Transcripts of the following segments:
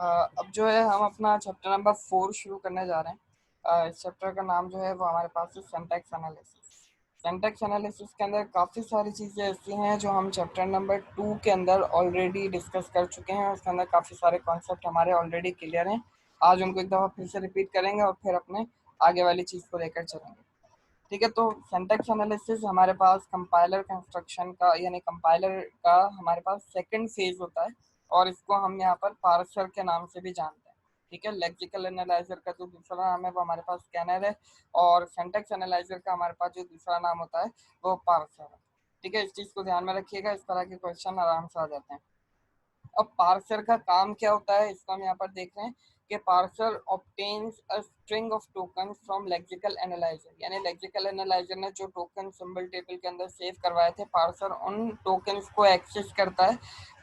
अब जो है हम अपना चैप्टर नंबर 4 शुरू करने जा रहे हैं। इस चैप्टर का नाम जो है वो हमारे पास है सिंटैक्स एनालिसिस। सिंटैक्स एनालिसिस के अंदर काफ़ी सारी चीज़ें ऐसी हैं जो हम चैप्टर नंबर 2 के अंदर ऑलरेडी डिस्कस कर चुके हैं और उसके अंदर काफ़ी सारे कॉन्सेप्ट हमारे ऑलरेडी क्लियर हैं। आज उनको एक दफ़ा फिर से रिपीट करेंगे और फिर अपने आगे वाली चीज़ को लेकर चलेंगे। ठीक है, तो सिंटैक्स एनालिसिस हमारे पास कंपाइलर कंस्ट्रक्शन का यानी कंपाइलर का हमारे पास सेकंड फेज होता है और इसको हम यहाँ पर पार्सर के नाम से भी जानते हैं। ठीक है, लेक्सिकल एनालाइजर का जो दूसरा नाम है वो हमारे पास स्कैनर है और सिंटैक्स एनालाइजर का हमारे पास जो दूसरा नाम होता है वो पार्सर है। ठीक है, इस चीज़ को ध्यान में रखिएगा, इस तरह के क्वेश्चन आराम से आ जाते हैं। अब पार्सर का काम क्या होता है इसको हम यहाँ पर देख रहे हैं कि parser obtains a string of token from lexical analyser, यानी लेक्सिकल एनालाइजर ने जो टोकन सिंबल टेबल के अंदर सेव करवाए थे, पार्सर उन टोकन्स को एक्सेस करता है,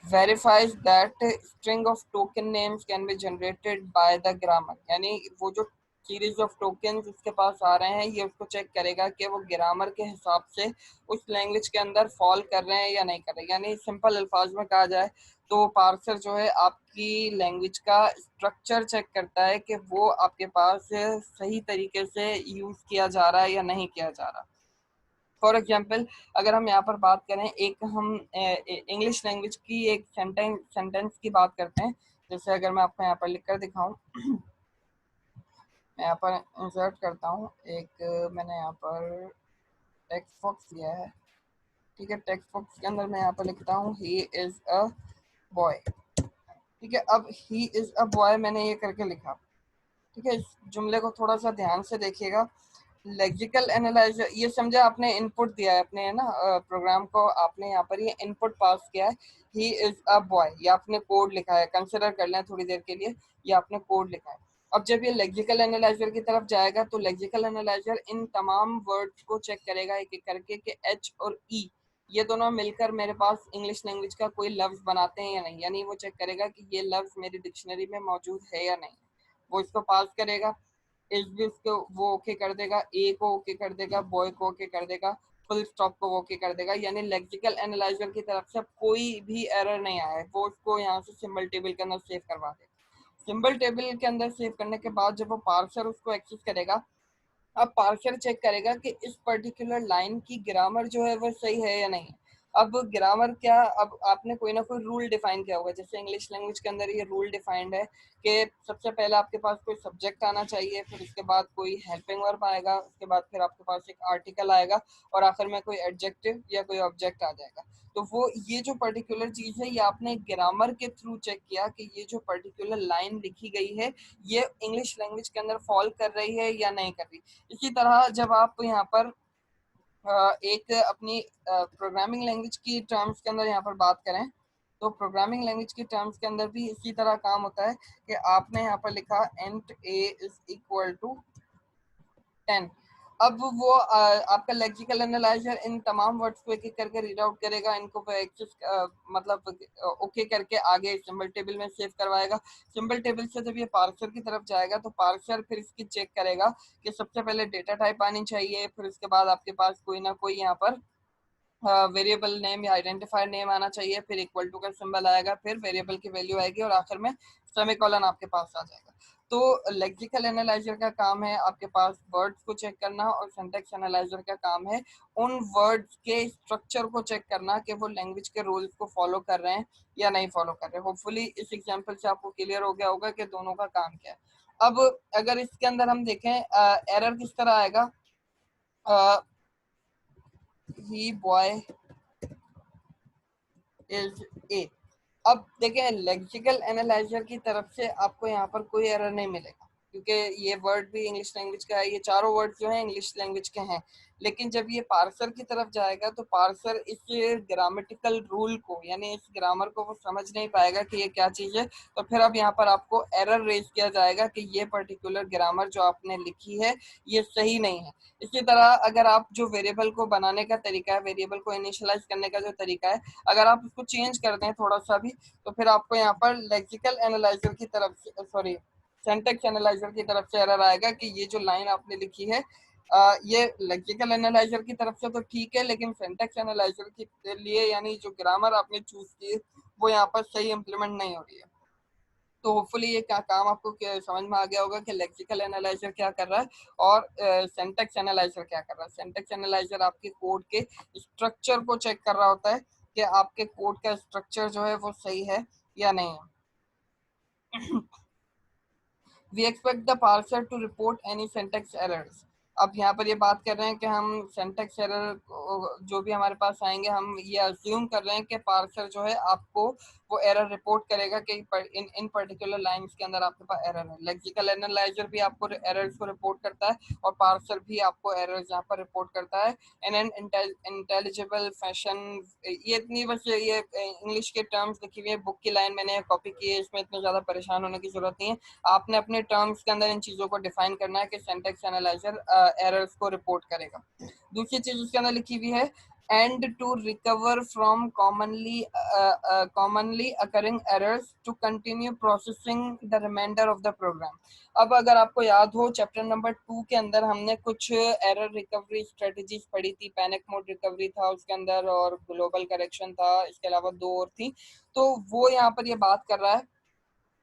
verifies that string of token names can be generated by the grammar, यानी वो जो सीरीज ऑफ टोकन्स उसके पास आ रहे हैं ये उसको चेक करेगा कि वो ग्रामर के हिसाब से उस लैंग्वेज के अंदर फॉल कर रहे हैं या नहीं कर रहे हैं। यानी सिंपल अल्फाज में कहा जाए तो पार्सर जो है आपकी लैंग्वेज का स्ट्रक्चर चेक करता है कि वो आपके पास सही तरीके से यूज किया जा रहा है या नहीं किया जा रहा। फॉर एग्जाम्पल अगर हम यहाँ पर बात करें, एक हम इंग्लिश लैंग्वेज की एक सेंटेंस की बात करते हैं। जैसे अगर मैं आपको यहाँ पर लिख कर दिखाऊं, मैं यहाँ पर इंसर्ट करता हूँ एक, मैंने यहाँ पर टेक्स्ट बॉक्स दिया है। ठीक है, टेक्स्ट बॉक्स के अंदर मैं यहाँ पर लिखता हूँ ही इज अ बॉय। ठीक है, अब ही इज अ बॉय मैंने ये करके लिखा। ठीक है, इस जुमले को थोड़ा सा ध्यान से देखिएगा। लेक्सिकल एनालाइजर, ये समझे आपने इनपुट दिया है अपने, है ना, प्रोग्राम को आपने यहाँ पर ये इनपुट पास किया है, ही इज अ बॉय, ये आपने कोड लिखा है, कंसिडर कर लें थोड़ी देर के लिए, ये आपने कोड लिखा है। अब जब ये लेक्सिकल एनालाइजर की तरफ जाएगा तो लेक्सिकल एनालाइजर इन तमाम वर्ड्स को चेक करेगा एक एक करके कि एच और ई ये दोनों मिलकर मेरे पास इंग्लिश लैंग्वेज का कोई लफ्ज बनाते हैं या नहीं, यानी वो चेक करेगा कि ये लफ्ज मेरी डिक्शनरी में मौजूद है या नहीं। वो इसको पास करेगा, इस भी उसको वो ओके कर देगा, ए को ओके कर देगा, बॉय को ओके कर देगा, फुल स्टॉप को ओके कर देगा, यानी लेक्सिकल एनालाइजर की तरफ से कोई भी एरर नहीं आया है। वो उसको यहाँ से सिंबल टेबल के अंदर सेव करवा देगा। सिंबल टेबल के अंदर सेव करने के बाद जब वो पार्सर उसको एक्सेस करेगा, अब पार्सर चेक करेगा कि इस पर्टिकुलर लाइन की ग्रामर जो है वो सही है या नहीं है। अब ग्रामर क्या, अब आपने कोई ना कोई रूल डिफाइन किया होगा, जैसे इंग्लिश लैंग्वेज के अंदर ये रूल डिफाइंड है कि सबसे पहले आपके पास कोई सब्जेक्ट आना चाहिए, फिर उसके बाद कोई हेल्पिंग वर्ब आएगा, उसके बाद फिर आपके पास एक आर्टिकल आएगा और आखिर में कोई एडजेक्टिव या कोई ऑब्जेक्ट आ जाएगा। तो वो ये जो पर्टिकुलर चीज है ये आपने ग्रामर के थ्रू चेक किया कि ये जो पर्टिकुलर लाइन लिखी गई है ये इंग्लिश लैंग्वेज के अंदर फॉल कर रही है या नहीं कर रही। इसी तरह जब आप यहाँ पर एक अपनी प्रोग्रामिंग लैंग्वेज की टर्म्स के अंदर यहाँ पर बात करें तो प्रोग्रामिंग लैंग्वेज की टर्म्स के अंदर भी इसी तरह काम होता है कि आपने यहाँ पर लिखा int a is equal to 10। अब वो आपका लेक्सिकल एनालाइजर इन तमाम वर्ड्स को एक एक करके रीड आउट करेगा, इनको एक्सेस मतलब ओके करके आगे सिंबल टेबल में सेव करवाएगा। सिंबल टेबल से जब ये पार्सर की तरफ जाएगा तो पार्सर फिर इसकी चेक करेगा कि सबसे पहले डेटा टाइप आनी चाहिए, फिर उसके बाद आपके पास कोई ना कोई यहाँ पर वेरिएबल नेम या आइडेंटिफायर नेम आना चाहिए, फिर इक्वल टू का सिंबल आएगा, फिर वेरिएबल की वैल्यू आएगी और आखिर में सेमीकोलन आपके पास आ जाएगा। तो लेक्सिकल एनालाइजर का काम है आपके पास वर्ड्स को चेक करना और सिंटैक्स एनालाइजर का काम है उन वर्ड्स के स्ट्रक्चर को चेक करना कि वो लैंग्वेज के रूल्स को फॉलो कर रहे हैं या नहीं फॉलो कर रहे हैं। होपफुली इस एग्जांपल से आपको क्लियर हो गया होगा कि दोनों का काम क्या है। अब अगर इसके अंदर हम देखें एरर किस तरह आएगा, ही बॉय इज ए। अब देखें लेक्सिकल एनालाइजर की तरफ से आपको यहाँ पर कोई एरर नहीं मिलेगा क्योंकि ये वर्ड भी इंग्लिश लैंग्वेज का है, ये चारों वर्ड जो है इंग्लिश लैंग्वेज के हैं। लेकिन जब ये पार्सर की तरफ जाएगा तो पार्सर इस ग्रामेटिकल रूल को यानी इस ग्रामर को वो समझ नहीं पाएगा कि ये क्या चीज़ है। तो फिर अब यहाँ पर आपको एरर रेज किया जाएगा कि ये पर्टिकुलर ग्रामर जो आपने लिखी है ये सही नहीं है। इसी तरह अगर आप जो वेरिएबल को बनाने का तरीका है, वेरिएबल को इनिशियलाइज करने का जो तरीका है, अगर आप उसको चेंज कर दें थोड़ा सा भी तो फिर आपको यहाँ पर लेक्सिकल एनालाइजर की तरफ से सॉरी सिंटैक्स एनालाइजर की तरफ से एरर आएगा कि ये जो लाइन आपने लिखी है ये लेक्सिकल एनालाइजर की तरफ से तो ठीक है लेकिन सिंटैक्स एनालाइजर के लिए यानी जो ग्रामर आपने चूज की है वो यहाँ पर सही इम्प्लीमेंट नहीं हो रही है। तो होपफुली ये क्या काम आपको समझ में आ गया होगा कि लेक्सिकल एनालाइजर क्या कर रहा है और सिंटैक्स एनालाइजर क्या कर रहा है। सिंटैक्स एनालाइजर आपके कोड के स्ट्रक्चर को चेक कर रहा होता है कि आपके कोड का स्ट्रक्चर जो है वो सही है या नहीं है। We expect the parser to report any syntax errors. अब यहाँ पर ये बात कर रहे हैं कि हम सिंटैक्स एरर जो भी हमारे पास आएंगे, हम ये अज्यूम कर रहे हैं कि पार्सर जो है आपको वो एरर रिपोर्ट करेगा कि इन पर्टिकुलर लाइंस के अंदर आपके पास एरर है। लेक्सिकल एनालाइजर भी आपको एरर्स को रिपोर्ट करता है और पार्सर भी आपको एरर्स यहाँ पर रिपोर्ट करता है इन एन इंटेलिजिबल फैशन। ये इतनी बस ये इंग्लिश के टर्म्स लिखी हुई है, बुक की लाइन मैंने कॉपी की है, इसमें इतना ज़्यादा परेशान होने की जरूरत नहीं है। आपने अपने टर्म्स के अंदर इन चीज़ों को डिफाइन करना है कि सिंटैक्स एनालाइजर एरर्स को रिपोर्ट करेगा। दूसरी चीज उसके अंदर लिखी हुई है and to recover from commonly occurring errors to continue processing the remainder of the program। अब अगर आपको याद हो चैप्टर नंबर 2 के अंदर हमने कुछ एरर रिकवरी स्ट्रेटजीज पढ़ी थी। पैनिक मोड रिकवरी था उसके अंदर और ग्लोबल करेक्शन था, इसके अलावा 2 और थी। तो वो यहाँ पर ये बात कर रहा है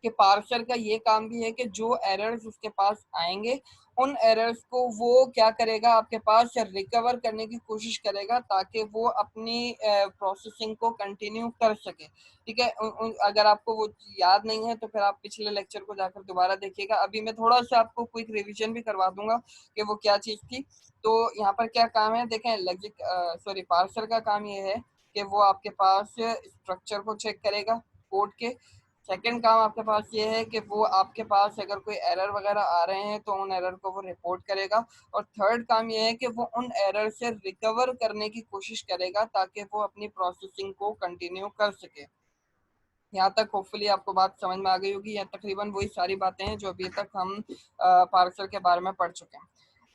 कि पार्सर का ये काम भी है कि जो एरर्स उसके पास आएंगे उन एरर्स को वो क्या करेगा, आपके पास रिकवर करने की कोशिश करेगा ताकि वो अपनी प्रोसेसिंग को कंटिन्यू कर सके। ठीक है, अगर आपको वो याद नहीं है तो फिर आप पिछले लेक्चर को जाकर दोबारा देखिएगा। अभी मैं थोड़ा सा आपको क्विक रिवीजन भी करवा दूंगा कि वो क्या चीज थी। तो यहाँ पर क्या काम है, देखें पार्सर का काम ये है कि वो आपके पास स्ट्रक्चर को चेक करेगा कोड के। सेकंड काम आपके पास ये है कि वो आपके पास अगर कोई एरर वगैरह आ रहे हैं तो उन एरर को वो रिपोर्ट करेगा। और थर्ड काम ये है कि वो उन एरर से रिकवर करने की कोशिश करेगा ताकि वो अपनी प्रोसेसिंग को कंटिन्यू कर सके। यहाँ तक होपफुली आपको बात समझ में आ गई होगी। या तकरीबन वही सारी बातें हैं जो अभी तक हम पार्सर के बारे में पढ़ चुके हैं।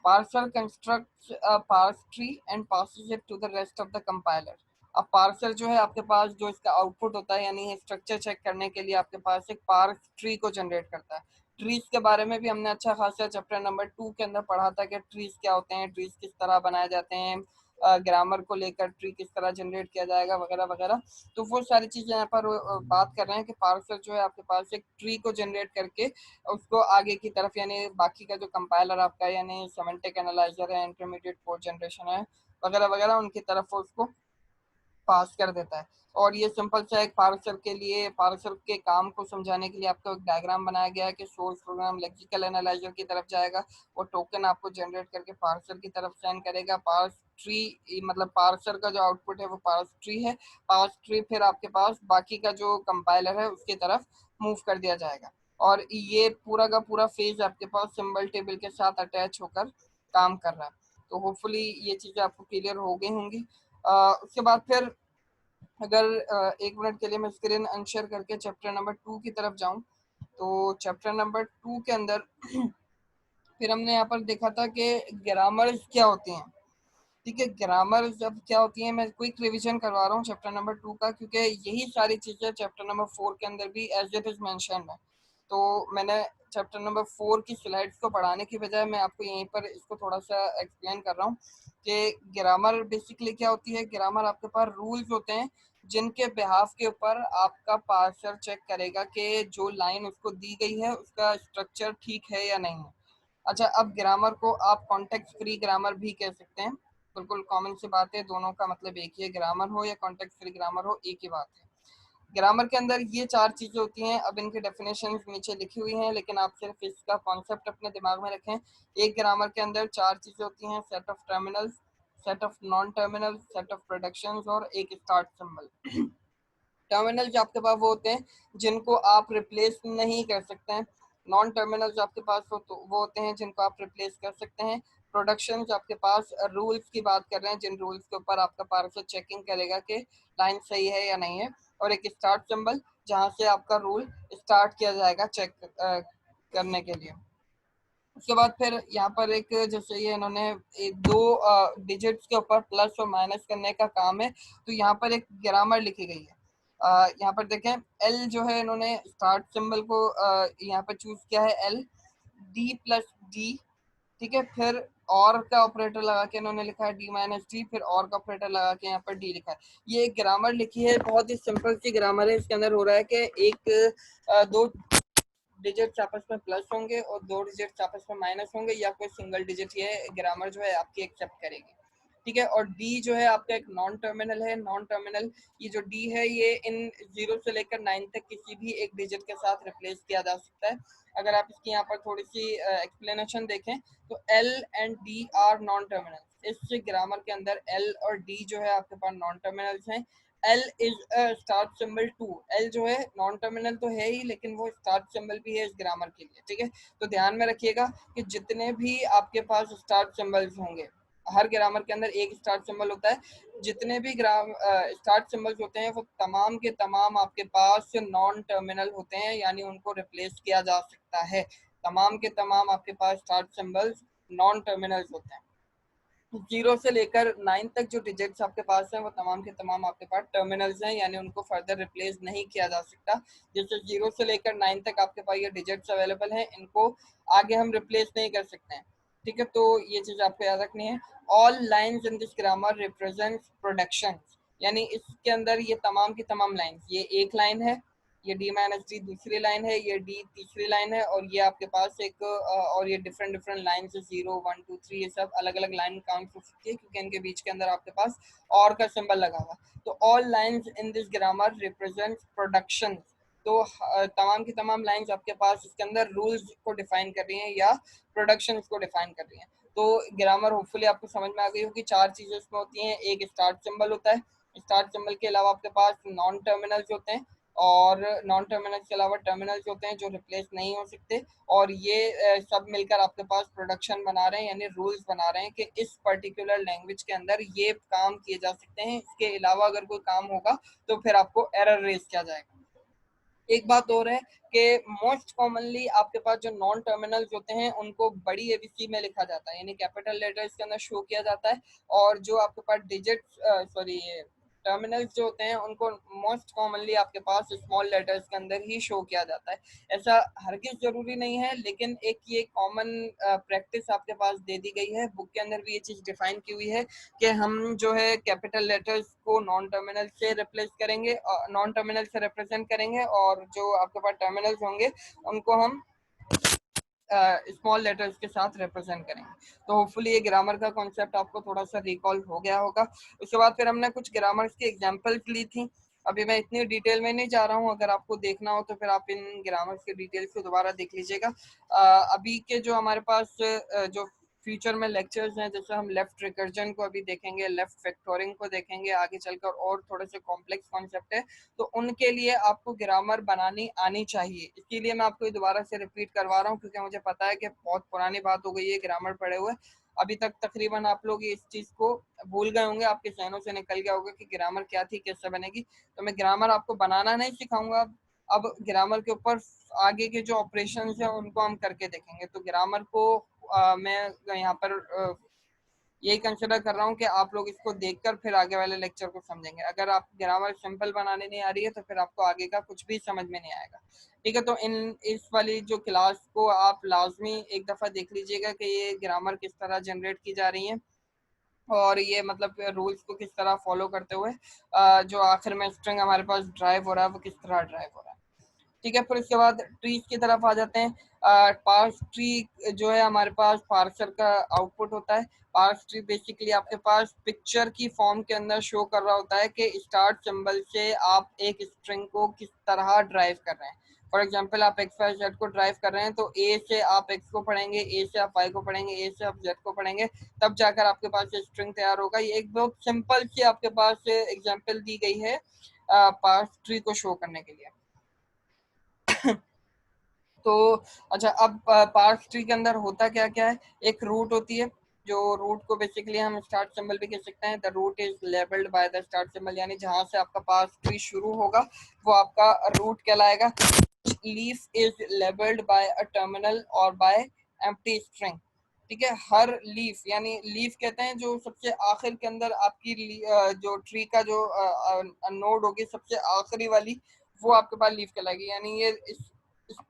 Parser constructs a parse tree and passes it to the rest of the compiler. अब पार्सर जो है आपके पास जो इसका आउटपुट होता है यानी स्ट्रक्चर चेक करने के लिए आपके पास एक पार्स ट्री को जनरेट करता है। ट्रीज के बारे में भी हमने अच्छा खासा चैप्टर नंबर 2 के अंदर पढ़ा था कि ट्रीज क्या होते हैं, ट्रीज किस तरह बनाए जाते हैं, ग्रामर को लेकर ट्री किस तरह जनरेट किया जाएगा वगैरह वगैरह। तो वो सारी चीजें यहाँ पर बात कर रहे हैं कि पार्सर जो है आपके पास एक ट्री को जनरेट करके उसको आगे की तरफ यानी बाकी का जो कंपाइलर आपका यानी सेमेंटिक एनालाइजर है, इंटरमीडिएट कोड जनरेशन है वगैरह वगैरह उनकी तरफ उसको पास कर देता है। और ये सिंपल सा एक पार्सर के लिए पार्सर के काम को समझाने के लिए आपको एक डायग्राम बनाया गया है कि सोर्स प्रोग्राम लेक्सिकल एनालाइजर की तरफ जाएगा, वो टोकन आपको जनरेट करके पार्सर की तरफ सेंड करेगा। पार्स ट्री मतलब पार्सर का जो आउटपुट है वो पार्स ट्री है। पार्स ट्री फिर आपके पास बाकी का जो कंपाइलर है उसकी तरफ मूव कर दिया जाएगा। और ये पूरा का पूरा फेज आपके पास सिंबल टेबल के साथ अटैच होकर काम कर रहा है। तो होपफुली ये चीजें आपको क्लियर हो गई होंगी। उसके बाद फिर अगर 1 मिनट के लिए मैं स्क्रीन अनशेयर करके चैप्टर नंबर 2 की तरफ जाऊं तो चैप्टर नंबर 2 के अंदर फिर हमने यहाँ पर देखा था कि ग्रामर्स क्या होती हैं। ठीक है, ग्रामर जब क्या होती है, मैं क्विक रिवीजन करवा रहा हूँ चैप्टर नंबर 2 का क्योंकि यही सारी चीजें चैप्टर नंबर 4 के अंदर भी एज इट इज मेंशन है। तो मैंने चैप्टर नंबर 4 की स्लाइड्स को पढ़ाने की बजाय मैं आपको यहीं पर इसको थोड़ा सा एक्सप्लेन कर रहा हूँ कि ग्रामर बेसिकली क्या होती है। ग्रामर आपके पास रूल्स होते हैं जिनके बिहाफ के ऊपर आपका पार्सर चेक करेगा कि जो लाइन उसको दी गई है उसका स्ट्रक्चर ठीक है या नहीं है। अच्छा, अब ग्रामर को आप कॉन्टेक्स्ट फ्री ग्रामर भी कह सकते हैं, बिल्कुल कॉमन सी बात है, दोनों का मतलब एक ही है, ग्रामर हो या कॉन्टेक्स्ट फ्री ग्रामर हो एक ही बात है। ग्रामर के अंदर ये 4 चीजें होती हैं। अब इनकी डेफिनेशन नीचे लिखी हुई हैं लेकिन आप सिर्फ इसका कॉन्सेप्ट अपने दिमाग में रखें। एक ग्रामर के अंदर 4 चीजें होती हैं, set of terminals, set of non terminals, set of productions और एक स्टार्ट सिंबल। टर्मिनल जो आपके पास वो होते हैं जिनको आप रिप्लेस नहीं कर सकते हैं। नॉन टर्मिनल जो आपके पास हो तो वो होते हैं जिनको आप रिप्लेस कर सकते हैं। प्रोडक्शन जो आपके पास रूल्स की बात कर रहे हैं जिन रूल्स के ऊपर आपका पार्सर चेकिंग करेगा कि लाइन सही है या नहीं है। और एक स्टार्ट सिंबल जहां से आपका रूल स्टार्ट किया जाएगा चेक करने के लिए। उसके बाद फिर यहाँ पर एक जैसे ये इन्होंने दो डिजिट्स के ऊपर प्लस और माइनस करने का काम है तो यहाँ पर एक ग्रामर लिखी गई है। यहाँ पर देखें एल जो है इन्होंने स्टार्ट सिंबल को यहाँ पर चूज किया है एल, डी प्लस डी। ठीक है, फिर और का ऑपरेटर लगा के इन्होंने लिखा है डी माइनस डी, फिर और का ऑपरेटर लगा के यहाँ पर डी लिखा है। ये ग्रामर लिखी है, बहुत ही सिंपल सी ग्रामर है। इसके अंदर हो रहा है कि एक दो डिजिट्स आपस में प्लस होंगे और 2 डिजिट्स आपस में माइनस होंगे, या कोई सिंगल डिजिट ये ग्रामर जो है आपकी एक्सेप्ट करेगी। ठीक है, और डी जो है आपका एक नॉन टर्मिनल है। नॉन टर्मिनल ये जो डी है ये इन 0 से लेकर 9 तक किसी भी एक डिजिट के साथ रिप्लेस किया जा सकता है। अगर आप इसकी यहाँ पर थोड़ी सी एक्सप्लेनेशन देखें तो L and D are non terminal. इस ग्रामर के अंदर एल और डी जो है आपके पास नॉन टर्मिनल्स हैं। L is a start symbol too. L जो है नॉन टर्मिनल तो है ही, लेकिन वो स्टार्ट सिंबल भी है इस ग्रामर के लिए। ठीक है, तो ध्यान में रखिएगा कि जितने भी आपके पास स्टार्ट सिंबल्स होंगे, हर ग्रामर के अंदर एक स्टार्ट सिंबल होता है। जितने भी स्टार्ट सिंबल्स होते हैं वो तमाम के तमाम आपके पास नॉन टर्मिनल होते हैं, यानी उनको रिप्लेस किया जा सकता है। तमाम के तमाम आपके पास स्टार्ट सिंबल्स नॉन टर्मिनल्स होते हैं। 0 से लेकर 9 तक जो डिजिट्स आपके पास हैं वो तमाम के तमाम आपके पास टर्मिनल्स हैं, यानी उनको फर्दर रिप्लेस नहीं किया जा सकता। जैसे 0 से लेकर 9 तक आपके पास ये डिजिट्स अवेलेबल हैं, इनको आगे हम रिप्लेस नहीं कर सकते हैं। ठीक है, तो ये चीज़ आपको याद रखनी है। All lines in this grammar represents production, यानी इसके अंदर ये तमाम की तमाम लाइन्स, ये एक लाइन है, ये डी माइनस डी दूसरी लाइन है, ये डी तीसरी लाइन है, और ये आपके पास एक और ये डिफरेंट डिफरेंट लाइन से 0 1 2 3 ये सब अलग अलग लाइन काउंट हो सकती है, क्योंकि इनके बीच के अंदर आपके पास और का सिंबल लगा हुआ। तो all lines in this grammar represent production. तो तमाम की तमाम लाइंस आपके पास इसके अंदर रूल्स को डिफाइन कर रही हैं या प्रोडक्शन को डिफाइन कर रही हैं। तो ग्रामर होपफुली आपको समझ में आ गई होगी। 4 चीजें इसमें होती हैं। एक स्टार्ट सिंबल होता है, स्टार्ट सिंबल के अलावा आपके पास नॉन टर्मिनल्स होते हैं, और नॉन टर्मिनल्स के अलावा टर्मिनल्स होते हैं जो रिप्लेस नहीं हो सकते, और ये सब मिलकर आपके पास प्रोडक्शन बना रहे हैं, यानी रूल्स बना रहे हैं कि इस पर्टिकुलर लैंग्वेज के अंदर ये काम किए जा सकते हैं। इसके अलावा अगर कोई काम होगा तो फिर आपको एरर रेज किया जाएगा। एक बात और है कि मोस्ट कॉमनली आपके पास जो नॉन टर्मिनल्स होते हैं उनको बड़ी एबीसी में लिखा जाता है, यानी कैपिटल लेटर्स के अंदर शो किया जाता है, और जो आपके पास डिजिट्स सॉरी टर्मिनल्स जो होते हैं उनको मोस्ट कॉमनली आपके पास स्मॉल लेटर्स के अंदर ही शो किया जाता है। ऐसा हरगिज जरूरी नहीं है, लेकिन एक ये कॉमन प्रैक्टिस आपके पास दे दी गई है। बुक के अंदर भी ये चीज डिफाइन की हुई है कि हम जो है कैपिटल लेटर्स को नॉन टर्मिनल से रिप्लेस करेंगे, नॉन टर्मिनल से रिप्रेजेंट करेंगे, और जो आपके पास टर्मिनल्स होंगे उनको हम स्मॉल लेटर्स के साथ रिप्रेजेंट करेंगे। तो होपफुली ये ग्रामर का कॉन्सेप्ट आपको थोड़ा सा रिकॉल हो गया होगा। उसके बाद फिर हमने कुछ ग्रामर्स की एग्जांपल्स ली थी। अभी मैं इतनी डिटेल में नहीं जा रहा हूँ, अगर आपको देखना हो तो फिर आप इन ग्रामर्स के डिटेल्स को दोबारा देख लीजिएगा। अभी के जो हमारे पास जो फ्यूचर में लेक्चर्स हैं, जैसे हम लेफ्ट रिकर्जन को अभी देखेंगे, लेफ्ट फैक्टोरिंग को देखेंगे आगे चलकर, और थोड़े से कॉम्प्लेक्स कॉन्सेप्ट है, तो उनके लिए आपको ग्रामर बनानी आनी चाहिए। इसीलिए मैं आपको दोबारा से रिपीट करवा रहा हूँ, क्योंकि मुझे पता है कि बहुत पुरानी बात हो गई है ग्रामर पढ़े हुए। अभी तक तकरीबन आप लोग इस चीज को भूल गए होंगे, आपके जहनों से निकल गया होगा कि ग्रामर क्या थी, कैसे बनेगी। तो मैं ग्रामर आपको बनाना नहीं सिखाऊंगा, अब ग्रामर के ऊपर आगे के जो ऑपरेशन है उनको हम करके देखेंगे। तो ग्रामर को मैं यहाँ पर यही कंसिडर कर रहा हूँ कि आप लोग इसको देखकर फिर आगे वाले लेक्चर को समझेंगे। अगर आप ग्रामर सिंपल बनाने नहीं आ रही है तो फिर आपको आगे का कुछ भी समझ में नहीं आएगा। ठीक है, तो इस वाली जो क्लास को आप लाजमी एक दफ़ा देख लीजिएगा कि ये ग्रामर किस तरह जनरेट की जा रही है, और ये मतलब रूल्स को किस तरह फॉलो करते हुए जो आखिर में स्ट्रिंग हमारे पास ड्राइव हो रहा है वो किस तरह ड्राइव हो रहा है। ठीक है, फिर उसके बाद ट्रीज की तरफ आ जाते हैं। पार्स ट्री जो है हमारे पास पार्सर का आउटपुट होता है। पार्स ट्री बेसिकली आपके पास पिक्चर की फॉर्म के अंदर शो कर रहा होता है कि स्टार्ट सिंबल से आप एक स्ट्रिंग को किस तरह ड्राइव कर रहे हैं। फॉर एग्जाम्पल आप एक्स वाई जेड को ड्राइव कर रहे हैं, तो ए से आप एक्स को पढ़ेंगे, ए से आप वाई को पढ़ेंगे, ए से आप जेड को पढ़ेंगे, तब जाकर आपके पास ये स्ट्रिंग तैयार होगा। ये एक बहुत सिंपल सी आपके पास एग्जाम्पल दी गई है पार्स ट्री को शो करने के लिए। तो अच्छा, अब पार्स ट्री के अंदर होता क्या क्या है। एक रूट होती है, जो रूट को बेसिकली हम स्टार्ट सिंबल भी कह सकते हैं। The root is labelled by the start symbol, यानी जहां से आपका पार्स ट्री शुरू होगा वो आपका रूट कहलाएगा। Leaf is labelled by a terminal और बाय एम्प्टी स्ट्रिंग। ठीक है, हर लीफ, यानी लीफ कहते हैं जो सबसे आखिर के अंदर आपकी जो ट्री का जो नोड होगी सबसे आखिरी वाली, वो आपके पास लीफ कहलाएगी। यानी ये इस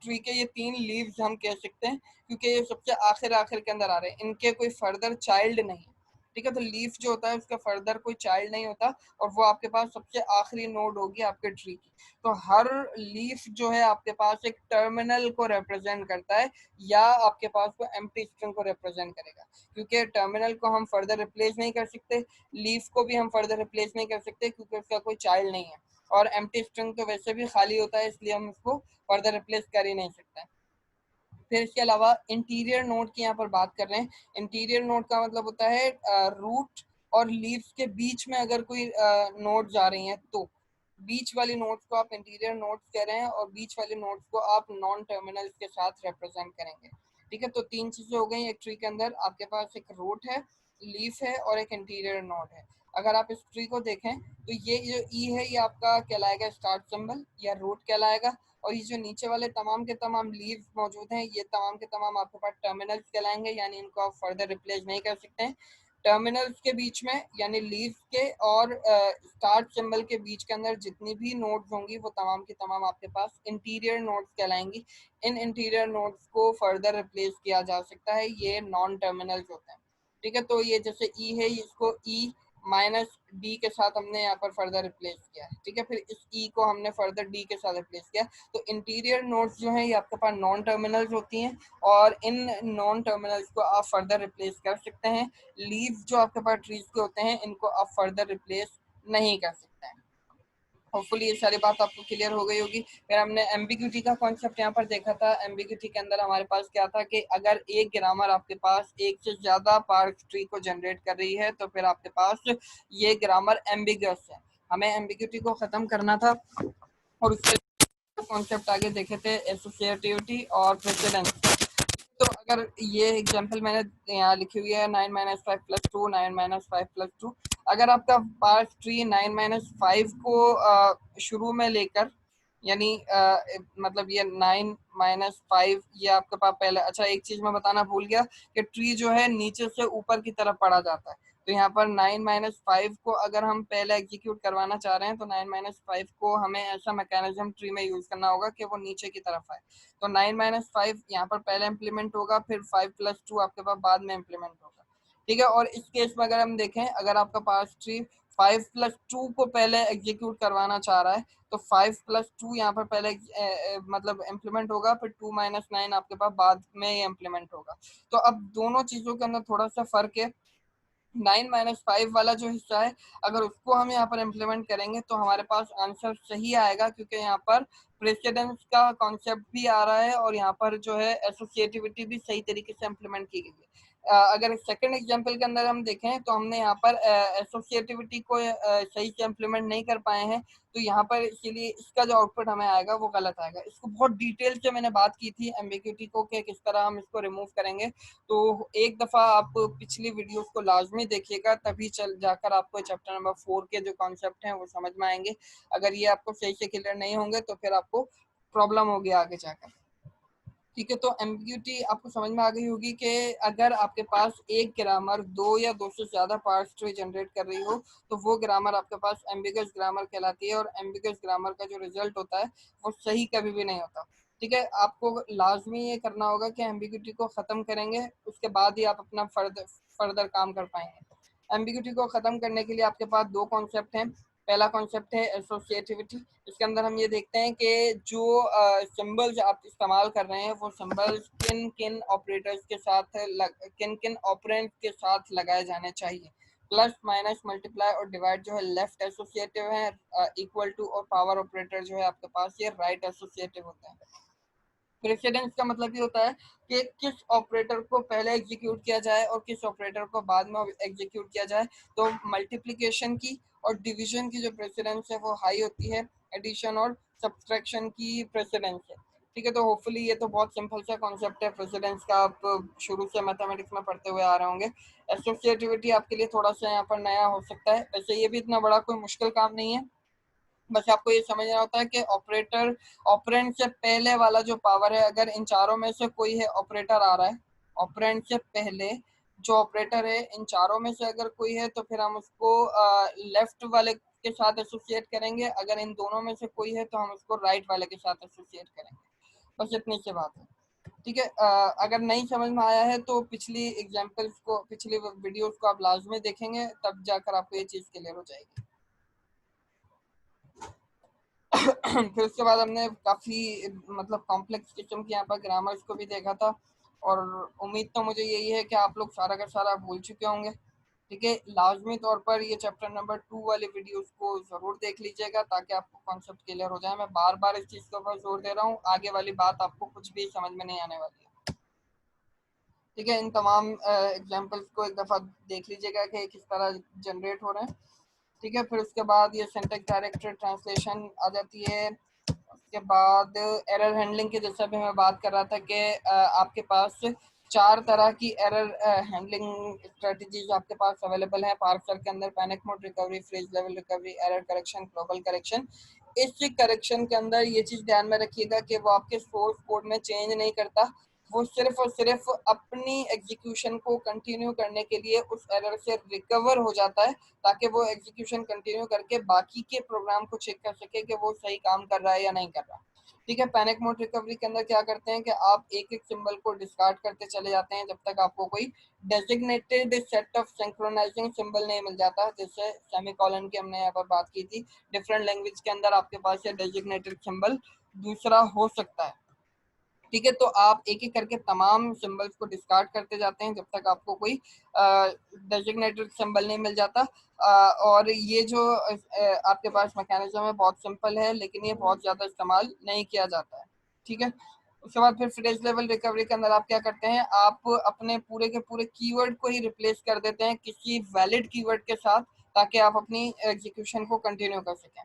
ट्री के ये 3 लीव्स हम कह सकते हैं, क्योंकि ये सबसे आखिर आखिर के अंदर आ रहे हैं, इनके कोई फर्दर चाइल्ड नहीं है। ठीक है। तो लीफ जो होता है उसका फर्दर कोई चाइल्ड नहीं होता और वो आपके पास सबसे आखिरी नोड होगी आपके ट्री की। तो हर लीफ जो है आपके पास एक टर्मिनल को रिप्रेजेंट करता है या आपके पास को एम्प्टी स्ट्रिंग को रिप्रेजेंट करेगा, क्योंकि टर्मिनल को हम फर्दर रिप्लेस नहीं कर सकते, लीफ को भी हम फर्दर रिप्लेस नहीं कर सकते क्योंकि उसका कोई चाइल्ड नहीं है, और एम्प्टी स्ट्रिंग तो वैसे भी खाली होता है इसलिए हम उसको फर्दर रिप्लेस कर ही नहीं सकते। फिर इसके अलावा इंटीरियर नोड की यहाँ पर बात कर रहे हैं। इंटीरियर नोड का मतलब होता है रूट और लीव्स के बीच में अगर कोई नोड जा रही हैं तो बीच वाली नोड्स को आप इंटीरियर नोड्स कह रहे हैं और बीच वाले नोड्स को आप नॉन टर्मिनल्स के साथ रिप्रेजेंट करेंगे। ठीक है। तो तीन चीजें हो गई एक ट्री के अंदर, आपके पास एक रूट है, लीफ है और एक इंटीरियर नोड है। अगर आप इस ट्री को देखें तो ये जो ई है ये आपका कहलाएगा स्टार्ट सिंबल या रूट कहलाएगा, और ये जो नीचे वाले तमाम के तमाम लीव्स मौजूद हैं ये तमाम के तमाम आपके पास टर्मिनल्स कहलाएंगे, यानी इनको आप फर्दर रिप्लेस नहीं कर सकते हैं। टर्मिनल्स के बीच में यानी लीव्स के और स्टार्ट सिंबल के बीच के अंदर जितनी भी नोड्स होंगी वो तमाम की तमाम आपके पास इंटीरियर नोड्स कहलाएंगी। इन इंटीरियर नोड्स को फर्दर रिप्लेस किया जा सकता है, ये नॉन टर्मिनल्स होते हैं। ठीक है। तो ये जैसे ई है इसको ई माइनस डी के साथ हमने यहाँ पर फर्दर रिप्लेस किया है। ठीक है। फिर इस ई को हमने फर्दर डी के साथ रिप्लेस किया। तो इंटीरियर नोड्स जो हैं ये आपके पास नॉन टर्मिनल्स होती हैं और इन नॉन टर्मिनल्स को आप फर्दर रिप्लेस कर सकते हैं। लीव्स जो आपके पास ट्रीज के होते हैं इनको आप फर्दर रिप्लेस नहीं कर सकते हैं। होपफुली ये सारी बात आपको क्लियर हो गई होगी। फिर हमने एम्बिग्यूटी का कॉन्सेप्ट यहाँ पर देखा था। एम्बिग्यूटी के अंदर हमारे पास क्या था कि अगर एक ग्रामर आपके पास एक से ज्यादा पार्ट ट्री को जनरेट कर रही है तो फिर आपके पास ये ग्रामर एम्बिगस है। हमें एम्बिग्यूटी को खत्म करना था और उसके कॉन्सेप्ट आगे देखे थे एसोसिएटिविटी और प्रेसिडेंस। तो अगर ये एग्जांपल मैंने यहाँ लिखी हुई है 9 - 5 + 2 9 - 5 + 2, अगर आपका पार्स ट्री 9 - 5 को शुरू में लेकर यानी मतलब ये 9 - 5 ये आपके पास पहले, अच्छा एक चीज मैं बताना भूल गया कि ट्री जो है नीचे से ऊपर की तरफ पढ़ा जाता है। तो यहाँ पर 9 - 5 को अगर हम पहले एग्जीक्यूट करवाना चाह रहे हैं तो 9 - 5 को हमें ऐसा मैकेनिज्म ट्री में यूज करना होगा कि वो नीचे की तरफ आए। तो 9 - 5 यहाँ पर पहले इम्प्लीमेंट होगा, फिर 5 + 2 आपके पास बाद में इम्प्लीमेंट होगा। ठीक है। और इस केस में अगर हम देखें, अगर आपका पास ट्री 5 + 2 को पहले एग्जीक्यूट करवाना चाह रहा है तो 5 + 2 यहाँ पर पहले मतलब इम्प्लीमेंट होगा, फिर 2 - 9 आपके पास बाद में ही इम्प्लीमेंट होगा। तो अब दोनों चीजों के अंदर थोड़ा सा फर्क है। 9 - 5 वाला जो हिस्सा है अगर उसको हम यहाँ पर इम्प्लीमेंट करेंगे तो हमारे पास आंसर सही आएगा, क्योंकि यहाँ पर प्रेसिडेंस का कॉन्सेप्ट भी आ रहा है और यहाँ पर जो है एसोसिएटिविटी भी सही तरीके से इम्प्लीमेंट की गई है। अगर सेकंड एग्जांपल के अंदर हम देखें तो हमने यहाँ पर एसोसिएटिविटी को सही से इम्प्लीमेंट नहीं कर पाए हैं, तो यहाँ पर इसीलिए इसका जो आउटपुट हमें आएगा वो गलत आएगा। इसको बहुत डिटेल से मैंने बात की थी एम्बिग्यूटी को कि किस तरह हम इसको रिमूव करेंगे, तो एक दफा आप पिछली वीडियोस को लाजमी देखिएगा, तभी चल जाकर आपको चैप्टर नंबर 4 के जो कॉन्सेप्ट हैं वो समझ में आएंगे। अगर ये आपको सही से क्लियर नहीं होंगे तो फिर आपको प्रॉब्लम होगी आगे जाकर। ठीक है। तो एम्बिग्यूटी आपको समझ में आ गई होगी कि अगर आपके पास एक ग्रामर दो या दो से ज्यादा पार्ट्स ट्री जनरेट कर रही हो तो वो ग्रामर आपके पास एम्बिगस ग्रामर कहलाती है, और एम्बिगस ग्रामर का जो रिजल्ट होता है वो सही कभी भी नहीं होता। ठीक है। आपको लाजमी ये करना होगा कि एम्बिग्यूटी को खत्म करेंगे, उसके बाद ही आप अपना फर्दर काम कर पाएंगे। एम्बिग्यूटी को खत्म करने के लिए आपके पास दो कॉन्सेप्ट हैं। पहला कॉन्सेप्ट है एसोसिएटिविटी। इसके अंदर हम ये देखते हैं कि जो सिंबल्स आप इस्तेमाल कर रहे हैं वो सिंबल्स किन किन ऑपरेटर्स के साथ किन किन ऑपरेंट के साथ लगाए जाने चाहिए। प्लस माइनस मल्टीप्लाई और डिवाइड जो है लेफ्ट एसोसिएटिव है, इक्वल टू और पावर ऑपरेटर जो है आपके पास ये राइट एसोसिएटिव होता है। प्रेसिडेंस का मतलब ये होता है कि किस ऑपरेटर को पहले एग्जीक्यूट किया जाए और किस ऑपरेटर को बाद में एग्जीक्यूट किया जाए। तो मल्टीप्लिकेशन की और डिवीजन की जो प्रेसिडेंस है वो हाई होती है, एडिशन और सब्सट्रैक्शन की प्रेसिडेंस है। ठीक है। तो होपफुली ये तो बहुत सिंपल सा कॉन्सेप्ट है प्रेसिडेंस का, आप शुरू से मैथमेटिक्स में पढ़ते हुए आ रहे होंगे। एसोसिएटिविटी आपके लिए थोड़ा सा यहाँ पर नया हो सकता है, वैसे ये भी इतना बड़ा कोई मुश्किल काम नहीं है। बस आपको ये समझना होता है कि ऑपरेटर ऑपरेंड से पहले वाला जो पावर है, अगर इन चारों में से कोई है ऑपरेटर आ रहा है ऑपरेंड से पहले जो ऑपरेटर है इन चारों में से अगर कोई है तो फिर हम उसको लेफ्ट वाले के साथ एसोसिएट करेंगे, अगर इन दोनों में से कोई है तो हम उसको राइट वाले के साथ एसोसिएट करेंगे। बस इतनी सी बात है। ठीक है। अगर नहीं समझ में आया है तो पिछली एग्जांपल्स को, पिछली वीडियोस को आप लाजमी देखेंगे, तब जाकर आपको ये चीज़ क्लियर हो जाएगी। फिर उसके बाद हमने काफ़ी मतलब कॉम्प्लेक्स किस्म की यहाँ पर ग्रामर्स को भी देखा था, और उम्मीद तो मुझे यही है कि आप लोग सारा का सारा भूल चुके होंगे। ठीक है, लाजमी तौर पर ये चैप्टर नंबर 2 वाली वीडियोस को ज़रूर देख लीजिएगा ताकि आपको कॉन्सेप्ट क्लियर हो जाए। मैं बार बार इस चीज़ के ऊपर जोर दे रहा हूँ, आगे वाली बात आपको कुछ भी समझ में नहीं आने वाली है। ठीक है, इन तमाम एग्जाम्पल्स को एक दफ़ा देख लीजिएगा कि किस तरह जनरेट हो रहे हैं। ठीक है, फिर उसके बाद ये सिंटैक्स डायरेक्टेड ट्रांसलेशन आ जाती है। उसके बाद एरर हैंडलिंग की, जैसा भी मैं बात कर रहा था कि आपके पास 4 तरह की एरर हैंडलिंग स्ट्रेटजीज आपके पास अवेलेबल है पार्सर के अंदर: panic mode recovery, phrase level recovery, error correction, global correction. इस करेक्शन के अंदर ये चीज़ ध्यान में रखिएगा कि वो आपके सोर्स कोड में चेंज नहीं करता, वो सिर्फ और सिर्फ अपनी एग्जीक्यूशन को कंटिन्यू करने के लिए उस एरर से रिकवर हो जाता है, ताकि वो एग्जीक्यूशन कंटिन्यू करके बाकी के प्रोग्राम को चेक कर सके कि वो सही काम कर रहा है या नहीं कर रहा। ठीक है, पैनिक मोड रिकवरी के अंदर क्या करते हैं कि आप एक एक सिंबल को डिस्कार्ड करते चले जाते हैं जब तक आपको कोई designated set of synchronising symbol नहीं मिल जाता। जैसे सेमीकोलन की हमने यहाँ पर बात की थी, डिफरेंट लैंग्वेज के अंदर आपके पास ये डेजिग्नेटेड सिंबल दूसरा हो सकता है। ठीक है, तो आप एक एक करके तमाम सिंबल्स को डिस्कार्ड करते जाते हैं जब तक आपको कोई डेजिग्नेटेड सिंबल नहीं मिल जाता। और ये जो आपके पास मैकेनिज्म है बहुत सिंपल है, लेकिन ये बहुत ज़्यादा इस्तेमाल नहीं किया जाता है। ठीक है, उसके बाद फिर फ्रेज लेवल रिकवरी के अंदर आप क्या करते हैं, आप अपने पूरे के पूरे कीवर्ड को ही रिप्लेस कर देते हैं किसी वैलिड कीवर्ड के साथ, ताकि आप अपनी एग्जीक्यूशन को कंटिन्यू कर सकें।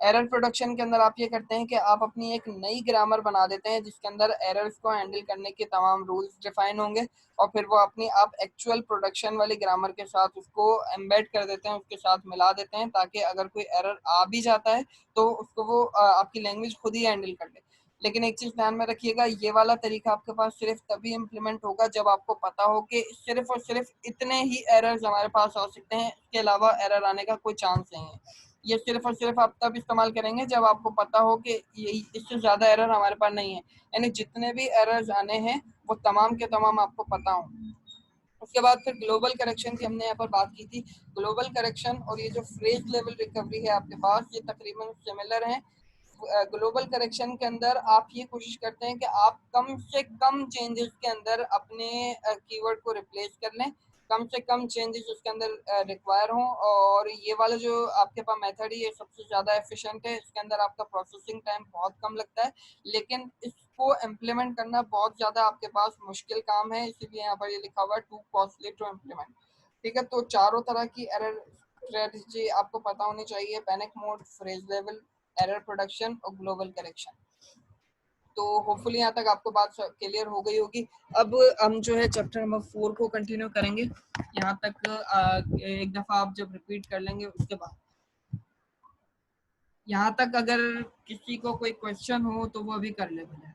एरर प्रोडक्शन के अंदर आप ये करते हैं कि आप अपनी एक नई ग्रामर बना देते हैं जिसके अंदर एरर्स को हैंडल करने के तमाम रूल्स डिफाइन होंगे, और फिर वो अपनी आप एक्चुअल प्रोडक्शन वाली ग्रामर के साथ उसको एम्बेड कर देते हैं, उसके साथ मिला देते हैं, ताकि अगर कोई एरर आ भी जाता है तो उसको वो आपकी लैंग्वेज खुद ही हैंडल कर ले। लेकिन एक चीज़ ध्यान में रखिएगा, ये वाला तरीका आपके पास सिर्फ तभी इम्प्लीमेंट होगा जब आपको पता हो कि सिर्फ और सिर्फ इतने ही एरर्स हमारे पास आ सकते हैं, इसके अलावा एरर आने का कोई चांस नहीं है। ये सिर्फ और सिर्फ आप तब इस्तेमाल करेंगे जब आपको पता हो कि ये इससे ज़्यादा एरर हमारे पास नहीं है, यानी जितने भी एरर्स आने हैं वो तमाम के तमाम आपको पता हो। उसके बाद फिर ग्लोबल करेक्शन की हमने यहाँ पर बात की थी। ग्लोबल करेक्शन और ये जो फ्रेज लेवल रिकवरी है आपके पास, ये तकरीबन सिमिलर हैं। ग्लोबल करेक्शन के अंदर आप ये कोशिश करते हैं कि आप कम से कम चेंजेस के अंदर अपने कीवर्ड को रिप्लेस कर लें, कम से कम चेंजेस उसके अंदर रिक्वायर हों, और ये वाला जो आपके पास मेथड है ये सबसे ज़्यादा एफिशिएंट है। इसके अंदर आपका प्रोसेसिंग टाइम बहुत कम लगता है, लेकिन इसको इम्प्लीमेंट करना बहुत ज़्यादा आपके पास मुश्किल काम है, इसीलिए यहाँ पर ये लिखा हुआ है टू कॉस्टली टू इम्प्लीमेंट। ठीक है, तो चारों तरह की एरर स्ट्रेटजी आपको पता होनी चाहिए: panic mode, phrase level, error production और ग्लोबल करेक्शन। तो होपफुली यहाँ तक आपको बात क्लियर हो गई होगी। अब हम जो है चैप्टर नंबर 4 को कंटिन्यू करेंगे। यहाँ तक एक दफ़ा आप जब रिपीट कर लेंगे उसके बाद, यहाँ तक अगर किसी को कोई क्वेश्चन हो तो वो अभी कर ले भले।